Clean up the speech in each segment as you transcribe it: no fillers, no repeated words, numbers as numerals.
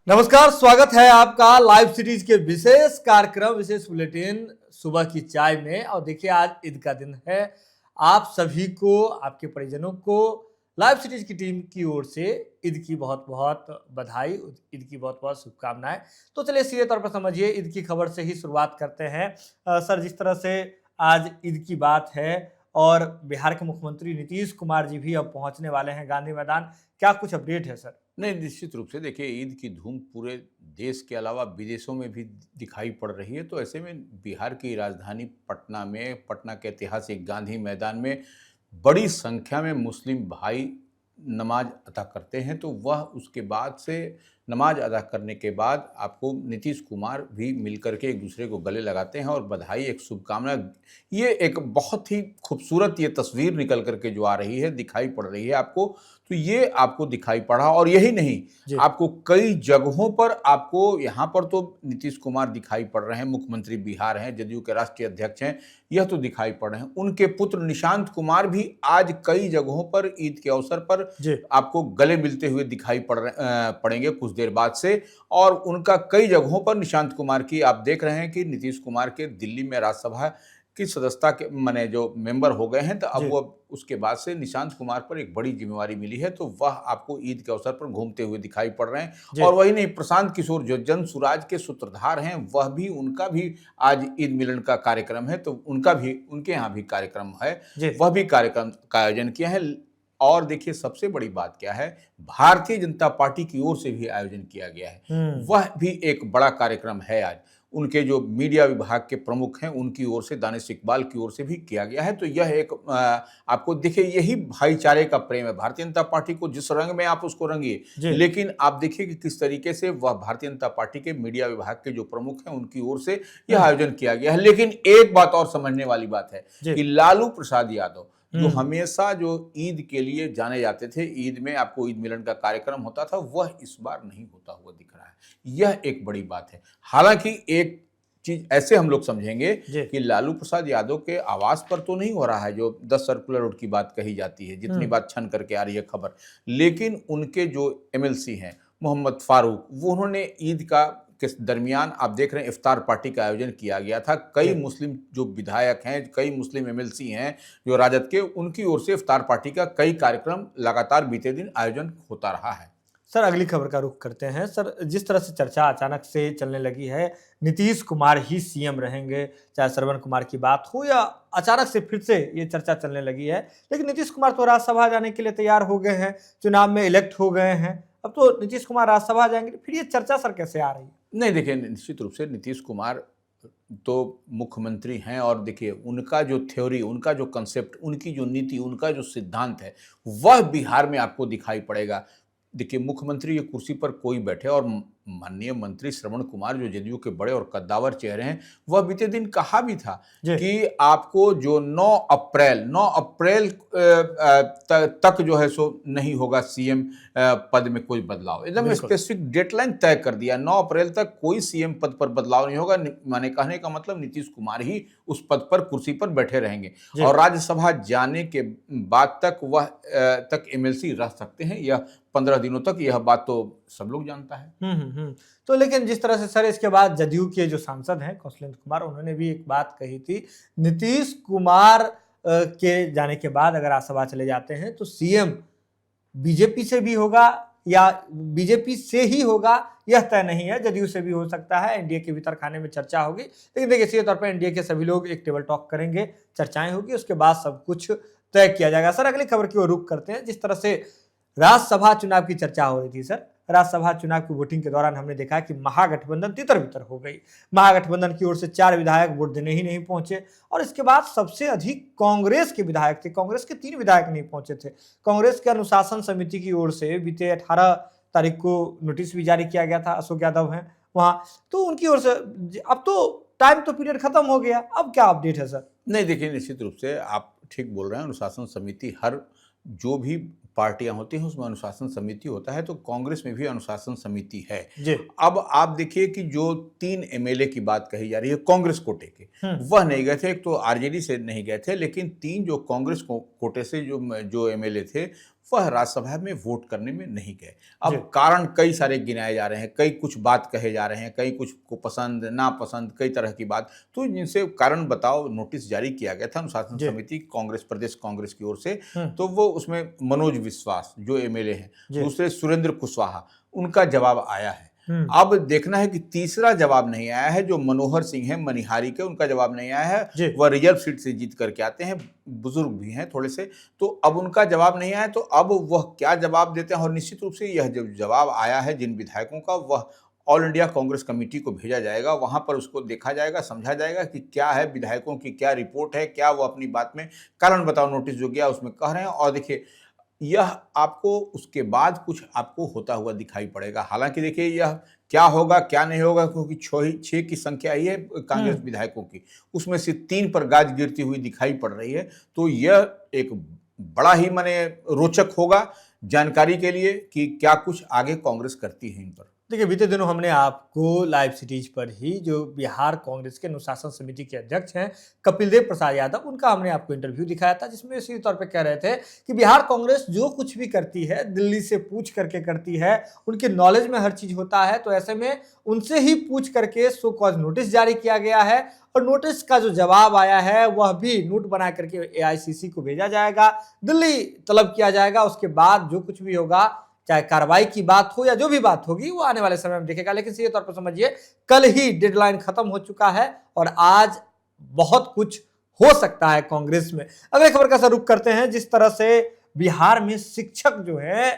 नमस्कार, स्वागत है आपका लाइव सीरीज के विशेष कार्यक्रम विशेष बुलेटिन सुबह की चाय में। और देखिए, आज ईद का दिन है। आप सभी को, आपके परिजनों को लाइव सीरीज की टीम की ओर से ईद की बहुत बहुत बधाई, ईद की बहुत बहुत शुभकामनाएं। तो चलिए सीधे तौर पर समझिए, ईद की खबर से ही शुरुआत करते हैं। सर, जिस तरह से आज ईद की बात है और बिहार के मुख्यमंत्री नीतीश कुमार जी भी अब पहुंचने वाले हैं गांधी मैदान, क्या कुछ अपडेट है सर? नहीं, निश्चित रूप से देखिए, ईद की धूम पूरे देश के अलावा विदेशों में भी दिखाई पड़ रही है। तो ऐसे में बिहार की राजधानी पटना में, पटना के ऐतिहासिक गांधी मैदान में बड़ी संख्या में मुस्लिम भाई नमाज अदा करते हैं। तो वह उसके बाद से नमाज अदा करने के बाद आपको नीतीश कुमार भी मिलकर के एक दूसरे को गले लगाते हैं और बधाई, एक शुभकामना। ये एक बहुत ही खूबसूरत ये तस्वीर निकल करके जो आ रही है, दिखाई पड़ रही है आपको। तो ये आपको दिखाई पड़ा, और यही नहीं, जी। आपको कई जगहों पर, आपको यहाँ पर तो नीतीश कुमार दिखाई पड़ रहे हैं, मुख्यमंत्री बिहार हैं, जदयू के राष्ट्रीय अध्यक्ष हैं, यह तो दिखाई पड़ रहे हैं। उनके पुत्र निशांत कुमार भी आज कई जगहों पर ईद के अवसर पर जी। आपको गले मिलते हुए दिखाई पड़ेंगे कुछ देर बाद से। और उनका कई जगहों पर, निशांत कुमार की आप देख रहे हैं कि नीतीश कुमार के दिल्ली में राज्यसभा की सदस्यता के माने जो मेंबर हो गए हैं, तो अब जी। वो उसके बाद से निशांत कुमार पर एक बड़ी जिम्मेवारी मिली है। तो वह आपको ईद के अवसर पर घूमते हुए दिखाई पड़ रहे हैं। जी। और वही नहीं, प्रशांत किशोर जो जन सुराज के सूत्रधार हैं, वह भी, उनका भी आज ईद मिलन का कार्यक्रम है। तो उनका भी, उनके यहाँ भी कार्यक्रम है, जी। वह भी कार्यक्रम का आयोजन किया है। और देखिए, सबसे बड़ी बात क्या है, भारतीय जनता पार्टी की ओर से भी आयोजन किया गया है। वह भी एक बड़ा कार्यक्रम है आज। उनके जो मीडिया विभाग के प्रमुख हैं, उनकी ओर से, दानिश इकबाल की ओर से भी किया गया है। तो यह एक आपको देखिए, यही भाईचारे का प्रेम है। भारतीय जनता पार्टी को जिस रंग में आप उसको रंगिए, जी। लेकिन आप देखिए कि किस तरीके से वह भारतीय जनता पार्टी के मीडिया विभाग के जो प्रमुख हैं, उनकी ओर से यह आयोजन किया गया है। लेकिन एक बात और समझने वाली बात है जी। कि लालू प्रसाद यादव, जो हमेशा जो ईद के लिए जाने जाते थे, ईद में आपको ईद मिलन का कार्यक्रम होता था, वह इस बार नहीं होता हुआ दिख रहा है। यह एक बड़ी बात है। हालांकि एक चीज ऐसे हम लोग समझेंगे जी। कि लालू प्रसाद यादव के आवास पर तो नहीं हो रहा है जो 10 सर्कुलर रोड की बात कही जाती है, जितनी बात छन करके आ रही है खबर, लेकिन उनके जो एमएलसी हैं मोहम्मद फारूक, वो उन्होंने ईद का के दरमियान आप देख रहे हैं इफ्तार पार्टी का आयोजन किया गया था। कई मुस्लिम जो विधायक हैं, कई मुस्लिम एमएलसी हैं जो राजद के, उनकी ओर से इफ्तार पार्टी का कई कार्यक्रम लगातार बीते दिन आयोजन होता रहा है। सर, अगली खबर का रुख करते हैं। सर, जिस तरह से चर्चा अचानक से चलने लगी है, नीतीश कुमार ही सीएम रहेंगे, चाहे श्रवण कुमार की बात हो या अचानक से फिर से ये चर्चा चलने लगी है। लेकिन नीतीश कुमार तो राज्यसभा जाने के लिए तैयार हो गए हैं, चुनाव में इलेक्ट हो गए हैं, अब तो नीतीश कुमार राज्यसभा जाएंगे, फिर ये चर्चा सर कैसे आ रही है? नहीं, देखिए, निश्चित रूप से नीतीश कुमार तो मुख्यमंत्री हैं, और देखिए उनका जो थ्योरी, उनका जो कंसेप्ट, उनकी जो नीति, उनका जो सिद्धांत है, वह बिहार में आपको दिखाई पड़ेगा। देखिए, मुख्यमंत्री ये कुर्सी पर कोई बैठे, और माननीय मंत्री श्रवण कुमार जो जदयू के बड़े और कद्दावर चेहरे हैं, वह बीते दिन कहा भी था कि आपको जो 9 अप्रैल तक जो है सो नहीं होगा सीएम पद में कोई बदलाव। एकदम स्पेसिफिक डेडलाइन तय कर दिया, 9 अप्रैल तक कोई सीएम पद पर बदलाव नहीं होगा। माने कहने का मतलब, नीतीश कुमार ही उस पद पर, कुर्सी पर बैठे रहेंगे, और राज्यसभा जाने के बाद तक वह तक एमएलसी रह सकते हैं, यह 15 दिनों तक, यह बात तो सब लोग जानता है। तो लेकिन जिस तरह से सर इसके बाद जदयू के जो सांसद हैं कौशलेंद्र कुमार, उन्होंने भी एक बात कही थी, नीतीश कुमार के जाने के बाद अगर राज्यसभा चले जाते हैं तो सीएम बीजेपी से भी होगा या बीजेपी से ही होगा, यह तय नहीं है, जदयू से भी हो सकता है। एनडीए के भीतर खाने में चर्चा होगी, लेकिन देखिए, सीधे तौर पर एनडीए के सभी लोग एक टेबल टॉक करेंगे, चर्चाएं होगी, उसके बाद सब कुछ तय किया जाएगा। सर, अगली खबर की ओर रुख करते हैं। जिस तरह से राज्यसभा चुनाव की चर्चा हो रही थी सर, राज्यसभा चुनाव की वोटिंग के दौरान हमने देखा कि महागठबंधन तितर-बितर हो गई। महागठबंधन की ओर से 4 विधायक वोट देने ही नहीं पहुंचे, और इसके बाद सबसे अधिक कांग्रेस के विधायक थे, कांग्रेस के 3 विधायक नहीं पहुंचे थे। कांग्रेस के अनुशासन समिति की ओर से बीते 18 तारीख को नोटिस भी जारी किया गया था, अशोक यादव हैं वहां, तो उनकी ओर से अब तो टाइम तो पीरियड खत्म हो गया, अब क्या अपडेट है सर? नहीं, देखिए, निश्चित रूप से आप ठीक बोल रहे हैं। अनुशासन समिति हर जो भी पार्टियां होती हैं उसमें अनुशासन समिति होता है, तो कांग्रेस में भी अनुशासन समिति है। जी। अब आप देखिए कि जो 3 एमएलए की बात कही जा रही है कांग्रेस कोटे के, वह नहीं गए थे। एक तो आरजेडी से नहीं गए थे, लेकिन 3 जो कांग्रेस कोटे से जो एमएलए थे वह राज्यसभा में वोट करने में नहीं गए। अब कारण कई सारे गिनाए जा रहे हैं, कई कुछ बात कहे जा रहे हैं, कई कुछ को पसंद नापसंद कई तरह की बात, तो जिनसे कारण बताओ नोटिस जारी किया गया था अनुशासन समिति कांग्रेस प्रदेश कांग्रेस की ओर से। तो वो उसमें मनोज विश्वास जो एमएलए हैं, दूसरे सुरेंद्र कुशवाहा, उनका जवाब आया है। अब देखना है कि तीसरा जवाब नहीं आया है, जो मनोहर सिंह है मनिहारी के, उनका जवाब नहीं आया है। वह रिजर्व सीट से जीत करके आते हैं, बुजुर्ग भी हैं थोड़े से, तो अब उनका जवाब नहीं आया, तो अब वह क्या जवाब देते हैं। और निश्चित रूप से यह जो जवाब आया है जिन विधायकों का, वह ऑल इंडिया कांग्रेस कमेटी को भेजा जाएगा, वहां पर उसको देखा जाएगा, समझा जाएगा कि क्या है, विधायकों की क्या रिपोर्ट है, क्या वो अपनी बात में कारण बताओ नोटिस जो गया उसमें कह रहे हैं। और देखिए यह आपको उसके बाद कुछ आपको होता हुआ दिखाई पड़ेगा। हालांकि देखिए यह क्या होगा क्या नहीं होगा, क्योंकि 6 की संख्या ही है कांग्रेस विधायकों की, उसमें से 3 पर गाज गिरती हुई दिखाई पड़ रही है। तो यह एक बड़ा ही माने रोचक होगा जानकारी के लिए कि क्या कुछ आगे कांग्रेस करती है इन पर। देखिए, बीते दिनों हमने आपको लाइव सिटीज पर ही जो बिहार कांग्रेस के अनुशासन समिति के अध्यक्ष हैं कपिल देव प्रसाद यादव, उनका हमने आपको इंटरव्यू दिखाया था, जिसमें सीधे तौर पे कह रहे थे कि बिहार कांग्रेस जो कुछ भी करती है दिल्ली से पूछ करके करती है, उनके नॉलेज में हर चीज होता है, तो ऐसे में उनसे ही पूछ करके सो कॉज नोटिस जारी किया गया है। और नोटिस का जो जवाब आया है वह भी नोट बना करके एआईसीसी को भेजा जाएगा, दिल्ली तलब किया जाएगा। उसके बाद जो कुछ भी होगा, चाहे कार्रवाई की बात हो या जो भी बात होगी, वो आने वाले समय में देखेगा। लेकिन सीधे तौर पर समझिए, कल ही डेडलाइन खत्म हो चुका है और आज बहुत कुछ हो सकता है कांग्रेस में। अगले खबर का रुख करते हैं। जिस तरह से बिहार में शिक्षक जो है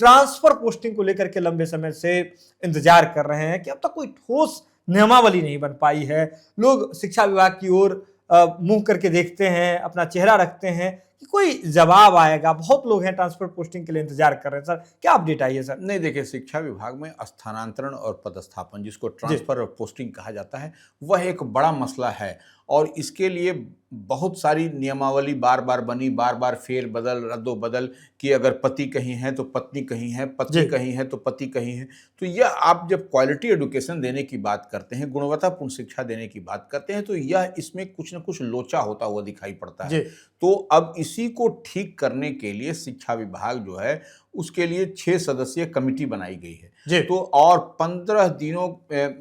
ट्रांसफर पोस्टिंग को लेकर के लंबे समय से इंतजार कर रहे हैं कि अब तक कोई ठोस नियमावली नहीं बन पाई है। लोग शिक्षा विभाग की ओर मुंह करके देखते हैं, अपना चेहरा रखते हैं कि कोई जवाब आएगा। बहुत लोग हैं ट्रांसफर पोस्टिंग के लिए इंतजार कर रहे हैं। सर, क्या अपडेट आई है सर? नहीं, देखिए, शिक्षा विभाग में स्थानांतरण और पदस्थापन, जिसको ट्रांसफर और पोस्टिंग कहा जाता है, वह एक बड़ा मसला है और इसके लिए बहुत सारी नियमावली बार बार बनी, बार बार फेर बदल रद्दो बदल कि अगर पति कहीं है तो पत्नी कहीं है, पत्नी कहीं है तो पति कहीं है। तो यह आप जब क्वालिटी एजुकेशन देने की बात करते हैं, गुणवत्तापूर्ण शिक्षा देने की बात करते हैं, तो यह इसमें कुछ न कुछ लोचा होता हुआ दिखाई पड़ता है। तो अब इसी को ठीक करने के लिए शिक्षा विभाग जो है उसके लिए 6 सदस्यीय कमेटी बनाई गई है। तो और 15 दिनों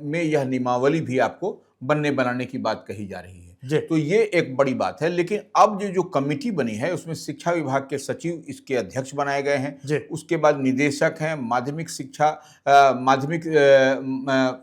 में यह नियमावली भी आपको बनाने की बात कही जा रही है। तो ये एक बड़ी बात है। लेकिन अब जो कमेटी बनी है उसमें शिक्षा विभाग के सचिव इसके अध्यक्ष बनाए गए हैं, उसके बाद निदेशक हैं, माध्यमिक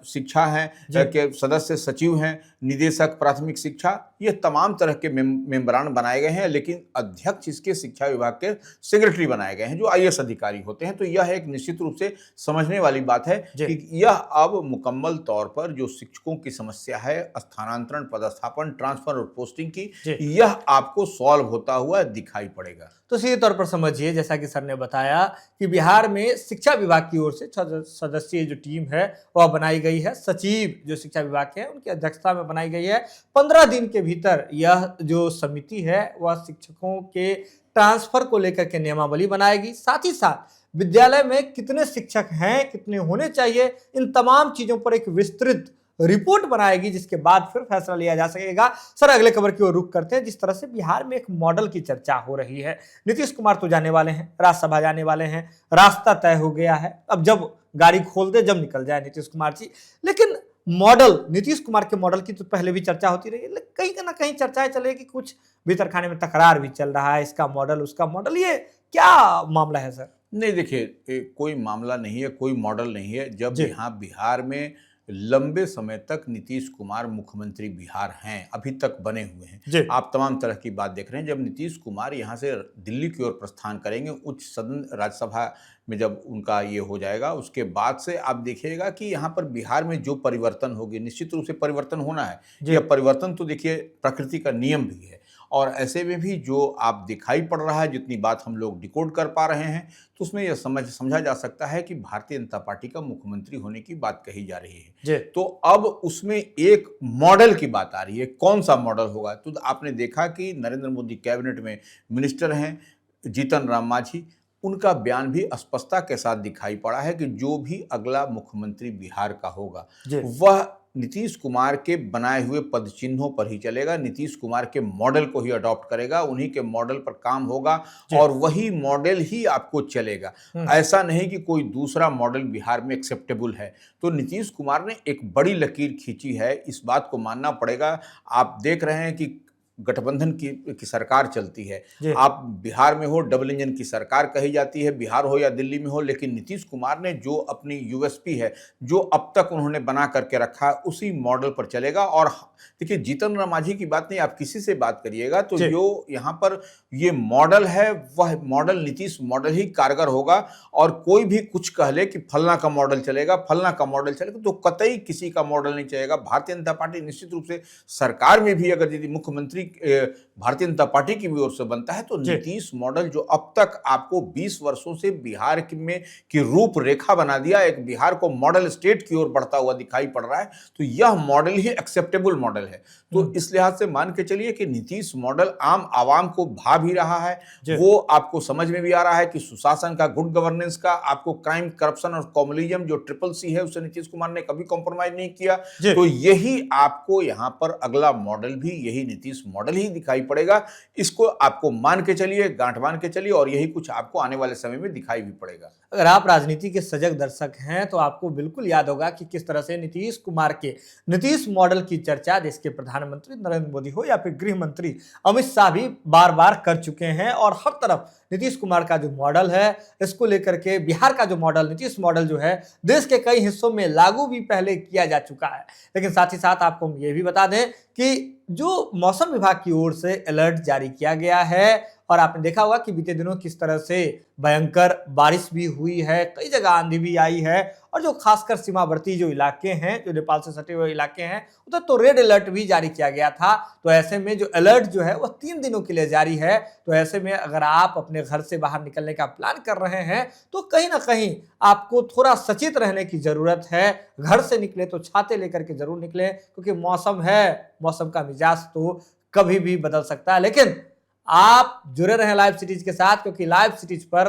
शिक्षा हैं के सदस्य सचिव हैं, निदेशक प्राथमिक शिक्षा, ये तमाम तरह के मेंबरान बनाए गए हैं। लेकिन अध्यक्ष इसके शिक्षा विभाग के सेक्रेटरी बनाए गए हैं जो आईएएस अधिकारी होते हैं। तो यह एक निश्चित रूप से समझने वाली बात है कि यह अब मुकम्मल तौर पर जो शिक्षकों की समस्या है, स्थानांतरण, पदस्थापन, ट्रांसफर और पोस्टिंग की, यह आपको सॉल्व होता हुआ दिखाई पड़ेगा। तो सीधे तौर पर समझिए, जैसा कि सर ने बताया कि बिहार में शिक्षा विभाग की ओर से 6 सदस्यीय जो टीम है वह बनाई गई है। सचिव जो शिक्षा विभाग के हैं उनकी अध्यक्षता में बनाई गई है। 15 दिन के भीतर यह जो समिति है वह शिक्षकों के ट्रांसफर को लेकर के नियमावली बनाएगी। साथ ही साथ विद्यालय में कितने शिक्षक हैं, कितने होने चाहिए, इन तमाम चीजों पर एक विस्तृत रिपोर्ट बनाएगी, जिसके बाद फिर फैसला लिया जा सकेगा। सर, अगले खबर की ओर रुख करते हैं। जिस तरह से बिहार में एक मॉडल की चर्चा हो रही है, नीतीश कुमार तो जाने वाले हैं, राज्यसभा जाने वाले हैं, रास्ता तय हो गया है। अब जब गाड़ी खोल दे, जब निकल जाए नीतीश कुमार जी। लेकिन मॉडल, नीतीश कुमार के मॉडल की तो पहले भी चर्चा होती रही है, कहीं ना कहीं चर्चाएं चलेगी, कुछ भीतर खाने में तकरार भी चल रहा है, इसका मॉडल उसका मॉडल, ये क्या मामला है सर? नहीं, देखिए, कोई मामला नहीं है, कोई मॉडल नहीं है। जब यहाँ बिहार में लंबे समय तक नीतीश कुमार मुख्यमंत्री बिहार हैं, अभी तक बने हुए हैं, आप तमाम तरह की बात देख रहे हैं। जब नीतीश कुमार यहाँ से दिल्ली की ओर प्रस्थान करेंगे, उच्च सदन राज्यसभा में जब उनका ये हो जाएगा, उसके बाद से आप देखिएगा कि यहाँ पर बिहार में जो परिवर्तन होगी, निश्चित रूप से परिवर्तन होना है। यह परिवर्तन तो देखिए प्रकृति का नियम भी है, और ऐसे में भी जो आप दिखाई पड़ रहा है, जितनी बात हम लोग डिकोड कर पा रहे हैं, तो उसमें यह समझा जा सकता है कि भारतीय जनता पार्टी का मुख्यमंत्री होने की बात कही जा रही है। तो अब उसमें एक मॉडल की बात आ रही है, कौन सा मॉडल होगा? तो आपने देखा कि नरेंद्र मोदी कैबिनेट में मिनिस्टर हैं जीतन राम मांझी, उनका बयान भी स्पष्टता के साथ दिखाई पड़ा है कि जो भी अगला मुख्यमंत्री बिहार का होगा जी। वह नीतीश कुमार के बनाए हुए पदचिन्हों पर ही चलेगा, नीतीश कुमार के मॉडल को ही अडॉप्ट करेगा, उन्हीं के मॉडल पर काम होगा जी। और वही मॉडल ही आपको चलेगा। ऐसा नहीं कि कोई दूसरा मॉडल बिहार में एक्सेप्टेबल है। तो नीतीश कुमार ने एक बड़ी लकीर खींची है, इस बात को मानना पड़ेगा। आप देख रहे हैं कि गठबंधन की सरकार चलती है, जी। आप बिहार में हो डबल इंजन की सरकार कही जाती है, बिहार हो या दिल्ली में हो, लेकिन नीतीश कुमार ने जो अपनी यूएसपी है, जो अब तक उन्होंने बना करके रखा है, उसी मॉडल पर चलेगा। और देखिए, जीतन राम मांझी की बात नहीं, आप किसी से बात करिएगा तो जो यहाँ पर ये मॉडल है वह मॉडल नीतीश मॉडल ही कारगर होगा। और कोई भी कुछ कह ले कि फलना का मॉडल चलेगा, फलना का मॉडल चलेगा, तो कतई किसी का मॉडल नहीं चलेगा। भारतीय जनता पार्टी निश्चित रूप से सरकार में भी अगर यदि मुख्यमंत्री भारतीय जनता पार्टी की भी ओर से बनता है तो नीतीश मॉडल जो अब तक आपको 20 वर्षों से बिहार में की रूपरेखा बना दिया, एक बिहार को मॉडल स्टेट की ओर बढ़ता हुआ दिखाई पड़ रहा है, तो यह मॉडल ही एक्सेप्टेबल मॉडल है। तो इस लिहाज से मान के चलिए कि नीतीश मॉडल आम आवाम को भा भी रहा है, वो आपको समझ में भी आ रहा है कि सुशासन का, गुड गवर्नेंस का, आपको क्राइम, करप्शन और कॉम्युनिज्म जो CCC है उससे नीतीश कुमार ने कभी कॉम्प्रोमाइज नहीं किया। तो यही आपको यहाँ पर अगला मॉडल भी यही नीतीश मॉडल ही दिखाई पड़ेगा। इसको आपको मान के चलिए, गांठ बांध के चलिए, और यही कुछ आपको आने वाले समय में दिखाई भी पड़ेगा। अगर आप राजनीति के सजग दर्शक हैं तो आपको बिल्कुल याद होगा कि किस तरह से नीतीश कुमार के नीतीश मॉडल की चर्चा देश के प्रधानमंत्री नरेंद्र मोदी हो या फिर गृह मंत्री अमित शाह भी बार बार कर चुके हैं। और हर तरफ नीतीश कुमार का जो मॉडल है, इसको लेकर के बिहार का जो मॉडल, नीतीश मॉडल जो है, देश के कई हिस्सों में लागू भी पहले किया जा चुका है। लेकिन साथ ही साथ आपको हम ये भी बता दें कि जो मौसम विभाग की ओर से अलर्ट जारी किया गया है, और आपने देखा होगा कि बीते दिनों किस तरह से भयंकर बारिश भी हुई है, कई जगह आंधी भी आई है, और जो खासकर सीमावर्ती जो इलाके हैं, जो नेपाल से सटे हुए इलाके हैं, उधर तो रेड अलर्ट भी जारी किया गया था। तो ऐसे में जो अलर्ट जो है वह 3 दिनों के लिए जारी है। तो ऐसे में अगर आप अपने घर से बाहर निकलने का प्लान कर रहे हैं तो कहीं ना कहीं आपको थोड़ा सचेत रहने की जरूरत है। घर से निकले तो छाते लेकर के जरूर निकले, क्योंकि मौसम है, मौसम का मिजाज तो कभी भी बदल सकता है। लेकिन आप जुड़े रहें लाइव सिटीज के साथ, क्योंकि लाइव सिटीज पर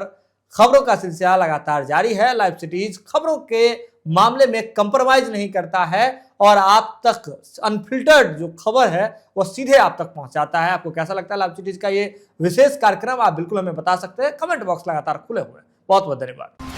खबरों का सिलसिला लगातार जारी है। लाइव सिटीज खबरों के मामले में कंप्रोमाइज नहीं करता है और आप तक अनफिल्टर्ड जो खबर है वो सीधे आप तक पहुंचाता है। आपको कैसा लगता है लाइव सिटीज का ये विशेष कार्यक्रम, आप बिल्कुल हमें बता सकते हैं। कमेंट बॉक्स लगातार खुले हुए हैं। बहुत बहुत धन्यवाद।